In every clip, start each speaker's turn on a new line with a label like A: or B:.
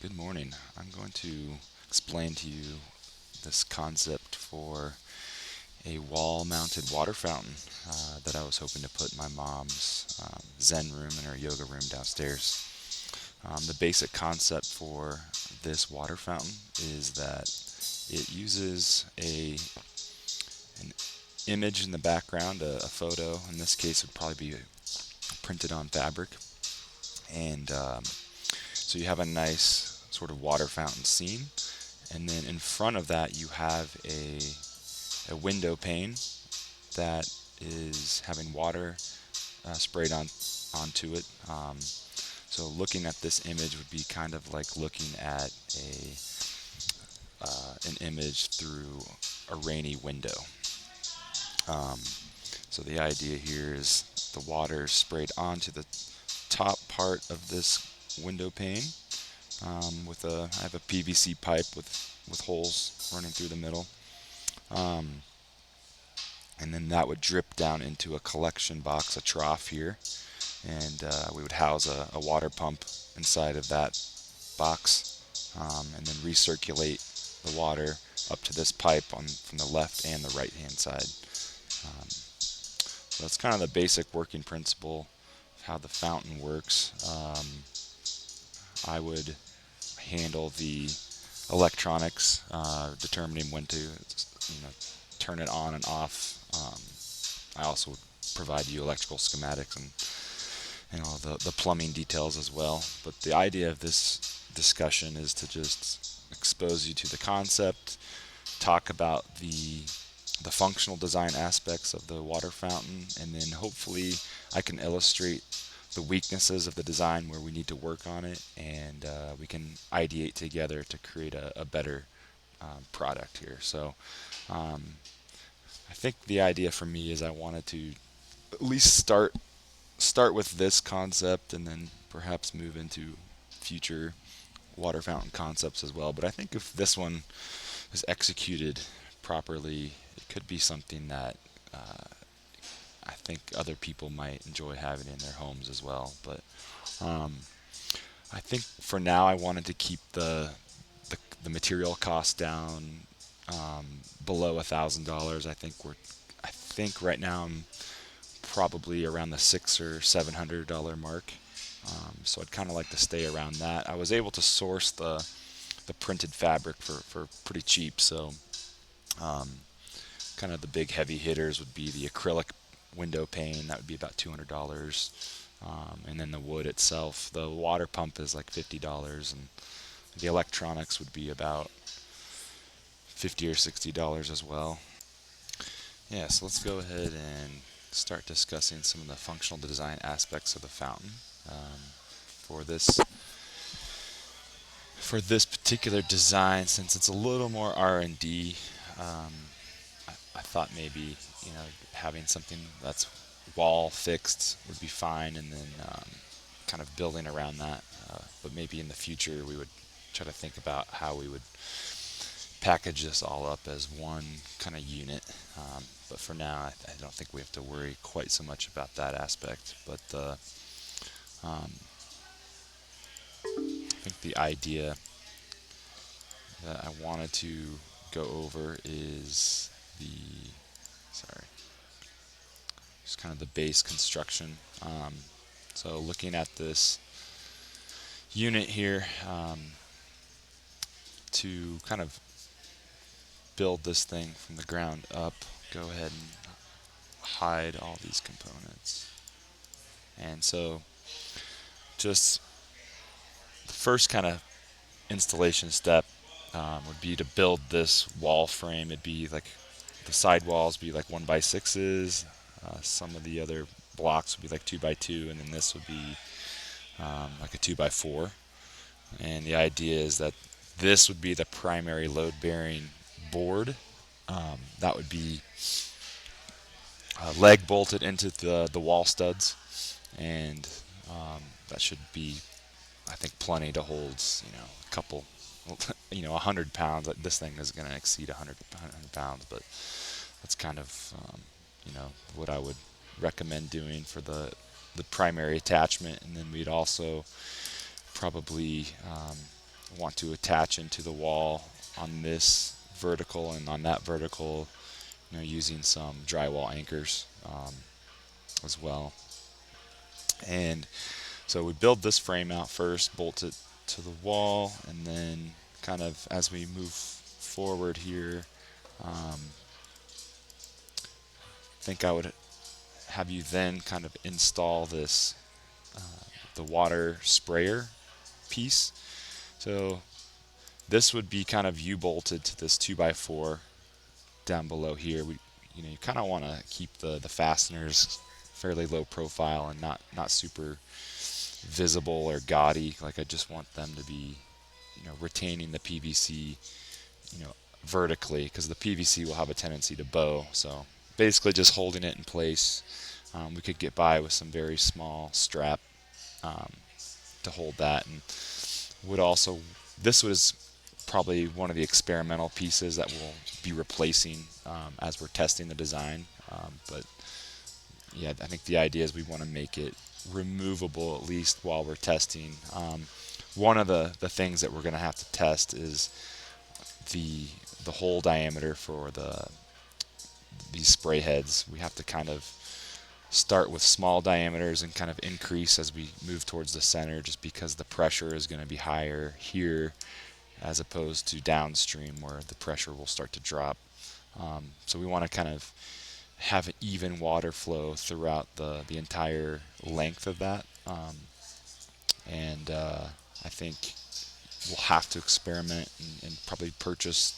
A: Good morning. I'm going to explain to you this concept for a wall-mounted water fountain that I was hoping to put in my mom's Zen room and her yoga room downstairs. The basic concept for this water fountain is that it uses an image in the background, a photo. In this case, would probably be printed on fabric, and so you have a nice sort of water fountain scene. And then in front of that, you have a window pane that is having water sprayed onto it. So looking at this image would be kind of like looking at an image through a rainy window. Um, so the idea here is the water sprayed onto the top part of this window pane I have a PVC pipe with holes running through the middle. Um, and then that would drip down into a collection box, a trough here, and we would house a water pump inside of that box, and then recirculate the water up to this pipe from the left and the right hand side. So that's kind of the basic working principle of how the fountain works. I would handle the electronics, determining when to turn it on and off. I also would provide you electrical schematics and all the plumbing details as well. But the idea of this discussion is to just expose you to the concept, talk about the functional design aspects of the water fountain, and then hopefully I can illustrate the weaknesses of the design where we need to work on it, and we can ideate together to create a better product here. So um, I think the idea for me is I wanted to at least start with this concept and then perhaps move into future water fountain concepts as well. But I think if this one is executed properly, it could be something that I think other people might enjoy having in their homes as well. But um, I think for now I wanted to keep the material cost down below $1,000. I think right now I'm probably around the $600 or $700 mark. So I'd kind of like to stay around that. I was able to source the printed fabric for pretty cheap. So um, kind of the big heavy hitters would be the acrylic window pane. That would be about $200. And then the wood itself, the water pump is like $50, and the electronics would be about $50 or $60 as well. Yeah, so let's go ahead and start discussing some of the functional design aspects of the fountain. For this for this particular design, since it's a little more R&D, I thought maybe having something that's wall fixed would be fine, and then kind of building around that. But maybe in the future we would try to think about how we would package this all up as one kind of unit. But for now, I don't think we have to worry quite so much about that aspect. But um, I think the idea that I wanted to go over is sorry, just kind of the base construction. So looking at this unit here, to kind of build this thing from the ground up, go ahead and hide all these components. And so just the first kind of installation step would be to build this wall frame. It'd be like the side walls be like 1x6s. Some of the other blocks would be like 2x2, and then this would be like a 2x4. And the idea is that this would be the primary load-bearing board. That would be leg bolted into the wall studs, and that should be, I think, plenty to hold, a couple, 100 pounds. This thing is going to exceed 100 pounds, but that's kind of, what I would recommend doing for the primary attachment. And then we'd also probably want to attach into the wall on this vertical and on that vertical, using some drywall anchors as well. And so we build this frame out first, bolt it to the wall, and then kind of as we move forward here, I think I would have you then kind of install this the water sprayer piece. So this would be kind of U-bolted to this 2x4 down below here. You kind of want to keep the fasteners fairly low profile and not super visible or gaudy. Like I just want them to be, retaining the PVC, vertically, because the PVC will have a tendency to bow. So basically just holding it in place. We could get by with some very small strap to hold that, and would also, this was probably one of the experimental pieces that we'll be replacing as we're testing the design. But yeah, I think the idea is we want to make it removable at least while we're testing. One of the things that we're going to have to test is the hole diameter for these spray heads. We have to kind of start with small diameters and kind of increase as we move towards the center, just because the pressure is going to be higher here as opposed to downstream where the pressure will start to drop. So we want to kind of have an even water flow throughout the entire length of that. And I think we'll have to experiment and probably purchase,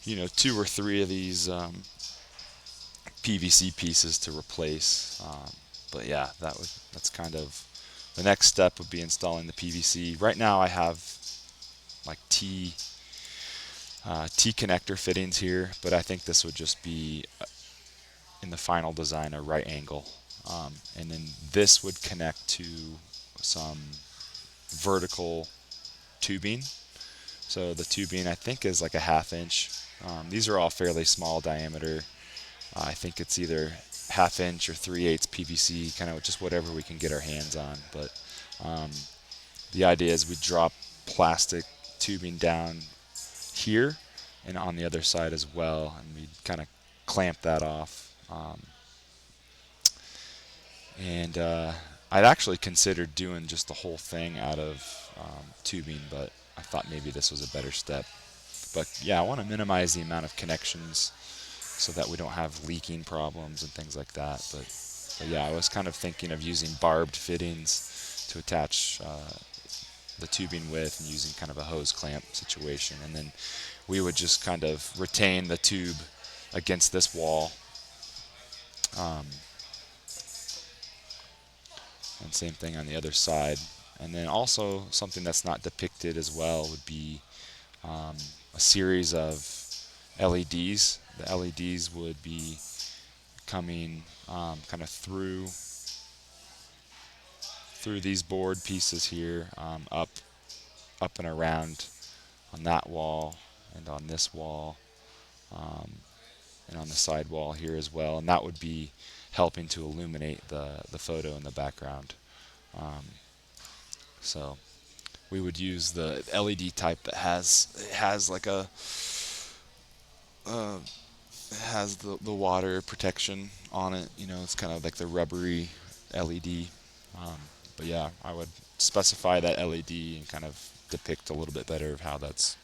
A: 2 or 3 of these PVC pieces to replace. But yeah, that's kind of the next step would be installing the PVC. Right now I have like T connector fittings here, but I think this would just be in the final design a right angle, and then this would connect to some vertical tubing. So the tubing I think is like a 1/2 inch. These are all fairly small diameter. I think it's either 1/2 inch or 3/8 PVC, kind of just whatever we can get our hands on. But the idea is we drop plastic tubing down here and on the other side as well, and we kind of clamp that off. And I'd actually considered doing just the whole thing out of tubing, but I thought maybe this was a better step. But yeah, I want to minimize the amount of connections so that we don't have leaking problems and things like that. But yeah, I was kind of thinking of using barbed fittings to attach the tubing with, and using kind of a hose clamp situation. And then we would just kind of retain the tube against this wall. And same thing on the other side. And then also something that's not depicted as well would be a series of LEDs. The LEDs would be coming kind of through these board pieces here, up and around on that wall and on this wall, and on the side wall here as well. And that would be helping to illuminate the photo in the background. So we would use the LED type that has like a has the water protection on it. It's kind of like the rubbery LED. But yeah, I would specify that LED and kind of depict a little bit better of how that's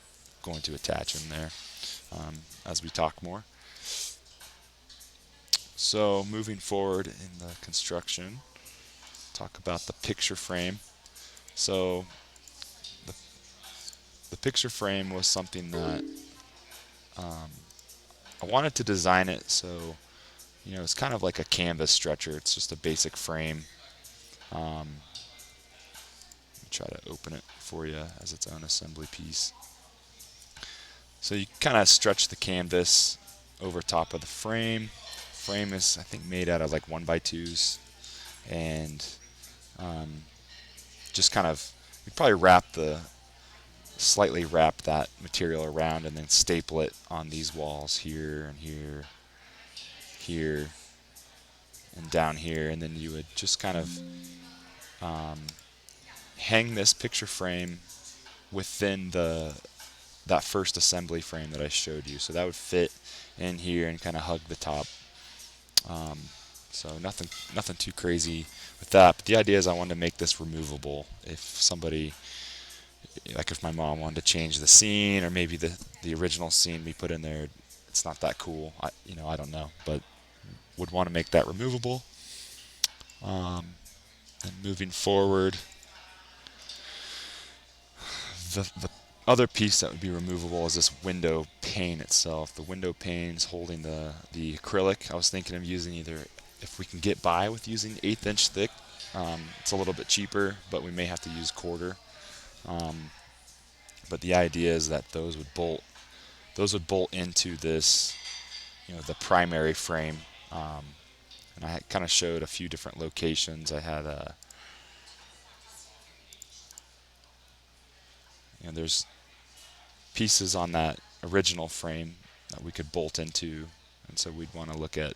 A: going to attach in there as we talk more. So moving forward in the construction, talk about the picture frame. So the picture frame was something that I wanted to design it so it's kind of like a canvas stretcher. It's just a basic frame. Let me try to open it for you as its own assembly piece. So you kind of stretch the canvas over top of the frame. Frame is, I think, made out of like 1x2s, and just kind of, you probably slightly wrap that material around and then staple it on these walls here and here, here, and down here. And then you would just kind of hang this picture frame within that first assembly frame that I showed you. So that would fit in here and kind of hug the top. Um, so nothing too crazy with that. But the idea is I wanted to make this removable. If somebody, like if my mom wanted to change the scene, or maybe the original scene we put in there, it's not that cool. I don't know, but would want to make that removable. And moving forward, the other piece that would be removable is this window pane itself. The window pane's holding the acrylic. I was thinking of using either, if we can get by with using 1/8 inch thick, it's a little bit cheaper, but we may have to use quarter. Um, but the idea is that those would bolt into this, the primary frame. And I kind of showed a few different locations. I had there's pieces on that original frame that we could bolt into, and so we'd want to look at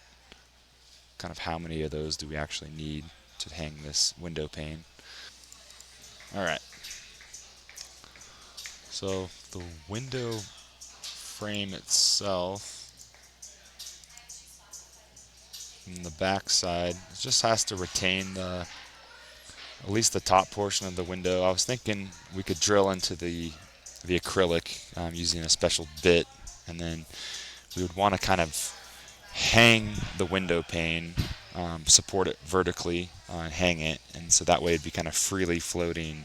A: kind of how many of those do we actually need to hang this window pane. All right, so the window frame itself, in the back side, it just has to retain at least the top portion of the window. I was thinking we could drill into the acrylic using a special bit, and then we would want to kind of hang the window pane, support it vertically, and hang it, and so that way it'd be kind of freely floating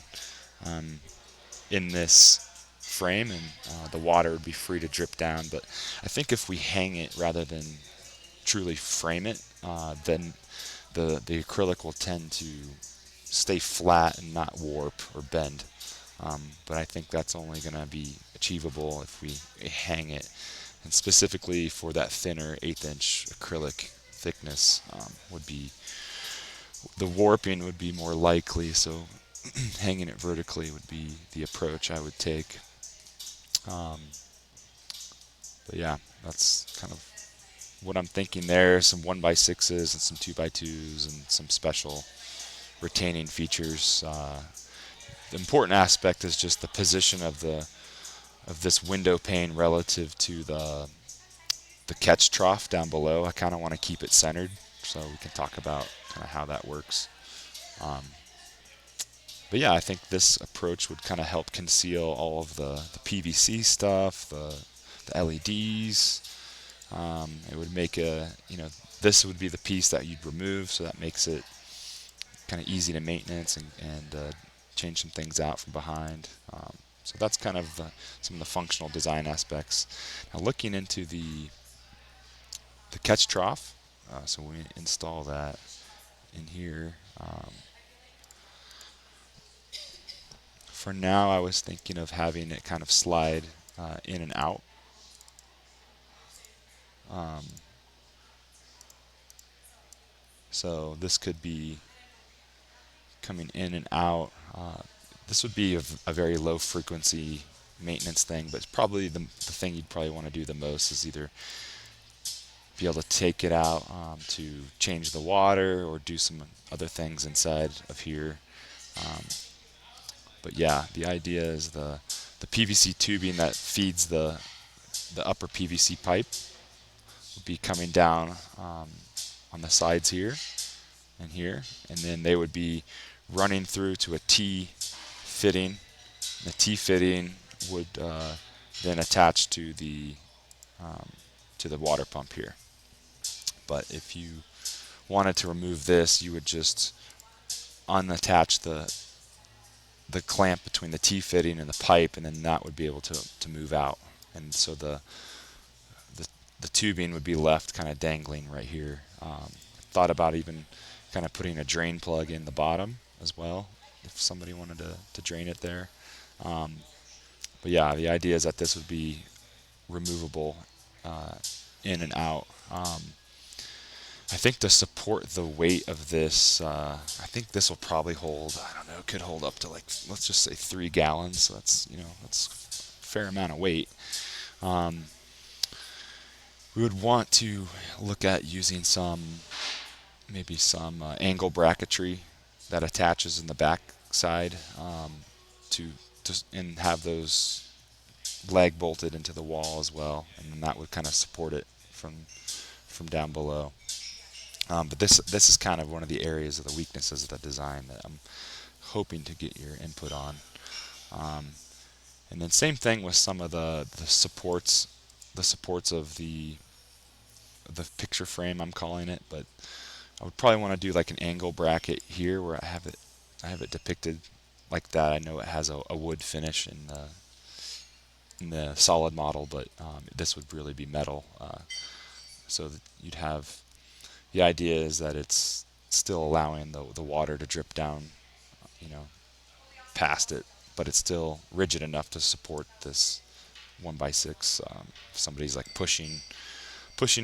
A: um, in this frame, and the water would be free to drip down. But I think if we hang it rather than truly frame it, then the acrylic will tend to stay flat and not warp or bend. But I think that's only going to be achievable if we hang it, and specifically for that thinner 1/8 inch acrylic thickness, would be the warping would be more likely. So hanging it vertically would be the approach I would take. Um, but yeah, that's kind of what I'm thinking there. Some 1x6s and some 2x2s and some special retaining features. The important aspect is just the position of this window pane relative to the catch trough down below. I kind of want to keep it centered, so we can talk about kind of how that works. Um, but yeah, I think this approach would kind of help conceal all of the PVC stuff, the LEDs. It would make this would be the piece that you'd remove, so that makes it kind of easy to maintenance and change some things out from behind. So that's kind of some of the functional design aspects. Now looking into the catch trough, so we install that in here. For now, I was thinking of having it kind of slide in and out. Um, so this could be coming in and out. This would be a very low frequency maintenance thing, but it's probably the thing you'd probably want to do the most is either be able to take it out to change the water or do some other things inside of here. But yeah, the idea is the PVC tubing that feeds the upper PVC pipe would be coming down on the sides here and here, and then they would be running through to a T fitting. The T fitting would then attach to the water pump here. But if you wanted to remove this, you would just unattach the clamp between the T fitting and the pipe, and then that would be able to move out. And so the tubing would be left kind of dangling right here. Thought about even kind of putting a drain plug in the bottom as well, if somebody wanted to drain it there. But yeah, the idea is that this would be removable in and out. I think to support the weight of this, I think this will probably hold, I don't know, it could hold up to, like, let's just say 3 gallons. So that's a fair amount of weight. We would want to look at using maybe some angle bracketry that attaches in the back side to and have those leg bolted into the wall as well, and then that would kind of support it from down below. But this is kind of one of the areas of the weaknesses of the design that I'm hoping to get your input on. Um, and then same thing with some of the supports of the picture frame, I'm calling it, but I would probably want to do like an angle bracket here where I have it depicted like that. I know it has a wood finish in the solid model, but this would really be metal. So that you'd have, the idea is that it's still allowing the water to drip down, you know, past it, but it's still rigid enough to support this 1x6. If somebody's like pushing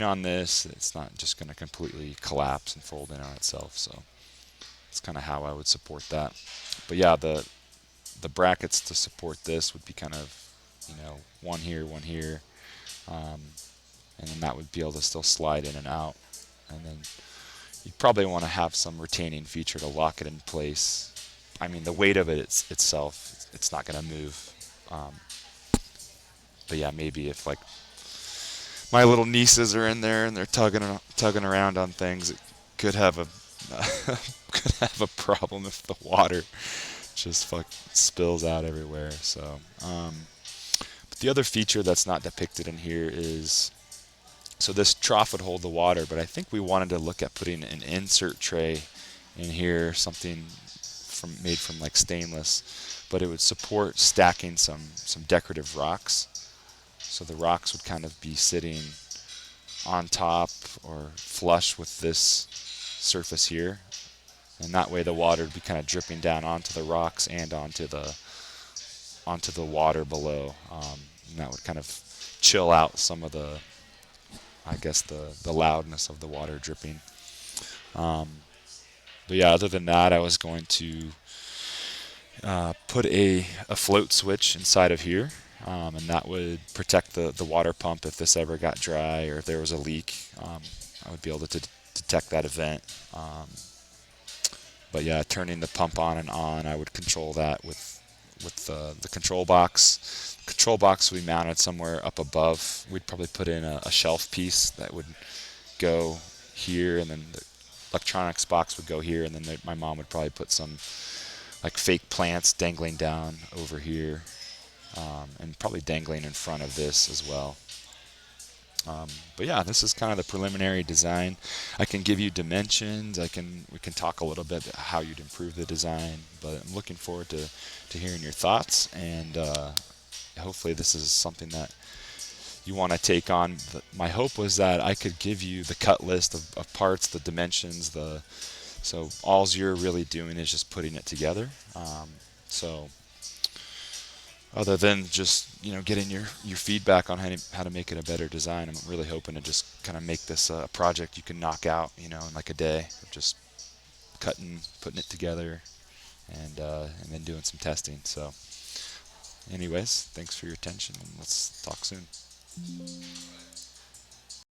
A: on this, it's not just going to completely collapse and fold in on itself. So it's kind of how I would support that. But yeah, the brackets to support this would be kind of, one here, um, and then that would be able to still slide in and out. And then you probably want to have some retaining feature to lock it in place. I mean, the weight of it itself, it's not going to move. Um, but yeah, maybe if like my little nieces are in there and they're tugging around on things, it could have a could have a problem if the water just spills out everywhere. So, but the other feature that's not depicted in here is, so this trough would hold the water, but I think we wanted to look at putting an insert tray in here, something made from like stainless, but it would support stacking some decorative rocks. So the rocks would kind of be sitting on top or flush with this surface here, and that way the water would be kind of dripping down onto the rocks and onto the water below, and that would kind of chill out some of the, I guess, the loudness of the water dripping. But yeah, other than that, I was going to put a float switch inside of here, and that would protect the water pump if this ever got dry or if there was a leak. I would be able to detect that event. But yeah, turning the pump on and on, I would control that with the control box. Control box would be mounted somewhere up above. We'd probably put in a shelf piece that would go here, and then the electronics box would go here, and then my mom would probably put some like fake plants dangling down over here, and probably dangling in front of this as well. But yeah, this is kind of the preliminary design. I can give you dimensions. We can talk a little bit about how you'd improve the design. But I'm looking forward to hearing your thoughts, and hopefully this is something that you want to take on. My hope was that I could give you the cut list of parts, the dimensions, so all you're really doing is just putting it together. So other than just getting your feedback on how to make it a better design, I'm really hoping to just kind of make this a project you can knock out in like a day of just cutting, putting it together, and then doing some testing. So anyways, thanks for your attention, and let's talk soon.